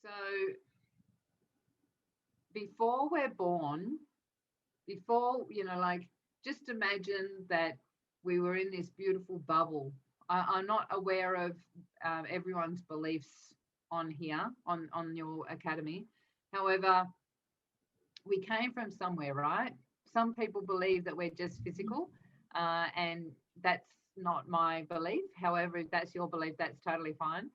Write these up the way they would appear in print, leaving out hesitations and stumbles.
So before we're born, before, like, just imagine that we were in this beautiful bubble. I'm not aware of everyone's beliefs on here, on your academy. However, we came from somewhere, right? Some people believe that we're just physical, and that's not my belief. However, if that's your belief, that's totally fine.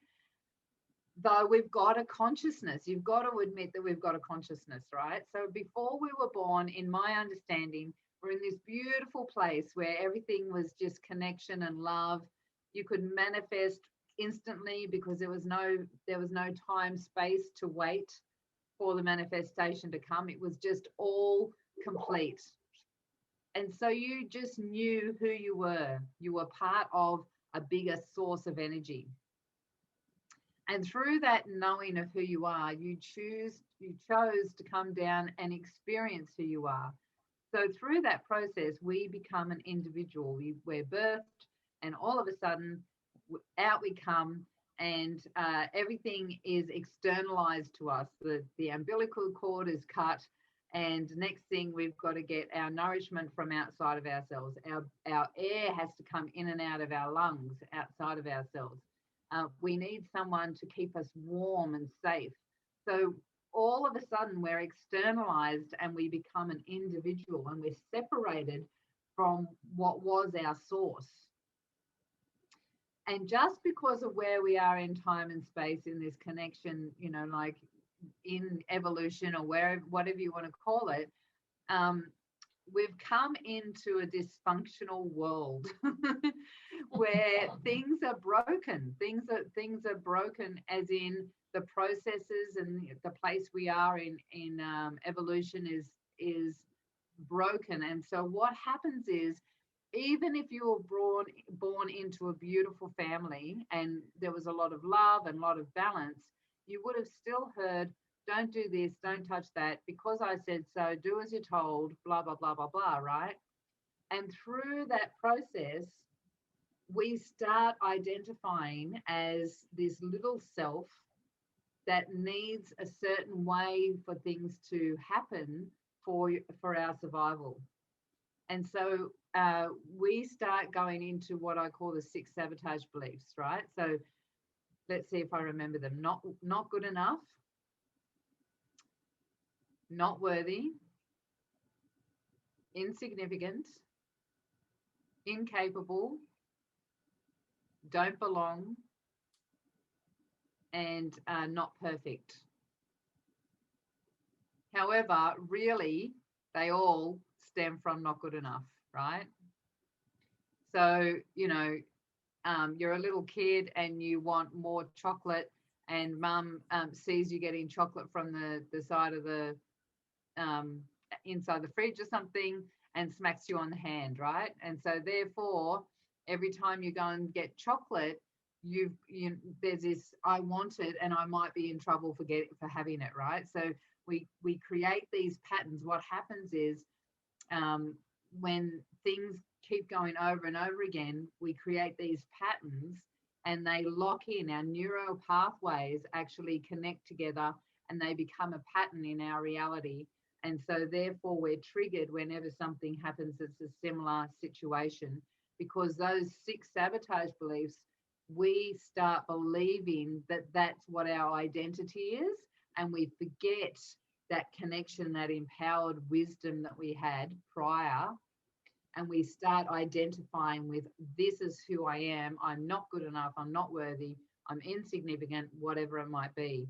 Though we've got a consciousness, you've got to admit that we've got a consciousness, right? So before we were born, in my understanding, we're in this beautiful place where everything was just connection and love. You could manifest instantly because there was no time space to wait for the manifestation to come. It was just all complete. And so you just knew who you were. You were part of a bigger source of energy. And through that knowing of who you are, you chose to come down and experience who you are. So through that process, we become an individual. We're birthed, and all of a sudden, out we come, and everything is externalized to us. The umbilical cord is cut, and next thing, we've got to get our nourishment from outside of ourselves. Our air has to come in and out of our lungs, outside of ourselves. We need someone to keep us warm and safe. So all of a sudden we're externalized and we become an individual, and we're separated from what was our source. And just because of where we are in time and space in this connection, like in evolution or whatever you want to call it, we've come into a dysfunctional world where things are broken. Things are broken, as in the processes and the place we are in evolution is broken. And so what happens is, even if you were born into a beautiful family and there was a lot of love and a lot of balance, you would have still heard, don't do this, don't touch that, because I said so, do as you're told, blah, blah, blah, blah, blah, right? And through that process, we start identifying as this little self that needs a certain way for things to happen for our survival. And so we start going into what I call the 6 sabotage beliefs, right? So let's see if I remember them. Not good enough, not worthy, insignificant, incapable, don't belong, and not perfect. However, really, they all stem from not good enough, right? So, you're a little kid and you want more chocolate, and mum sees you getting chocolate from the side of the inside the fridge or something, and smacks you on the hand, right? And so therefore, every time you go and get chocolate, there's this, I want it and I might be in trouble for having it, right? So we create these patterns. What happens is, when things keep going over and over again, we create these patterns, and they lock in. Our neural pathways actually connect together, and they become a pattern in our reality. And so therefore we're triggered whenever something happens that's a similar situation, because those 6 sabotage beliefs, we start believing that that's what our identity is, and we forget that connection, that empowered wisdom that we had prior, and we start identifying with, this is who I am, I'm not good enough, I'm not worthy, I'm insignificant, whatever it might be.